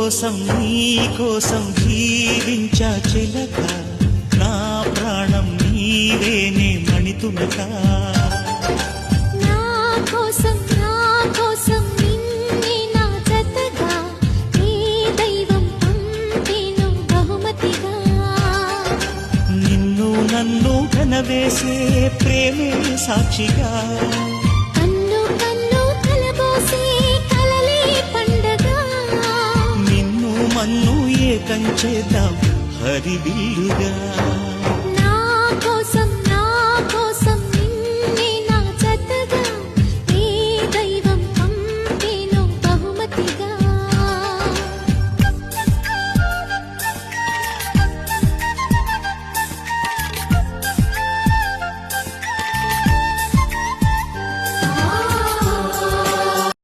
కోసం జీవించా చిలక నా ప్రాణం నీవేనే మణితునక నా కోసం నిన్నే నా జతగా ఏ దైవం పంపేను బహుమతిగా నిన్ను నన్ను కనవేసే ప్రేమే సాక్షిగా కన్ను కలబోసే కలలే పండగ నిన్ను మన్ను ఏకం చేద్దాం హరివిల్లుగా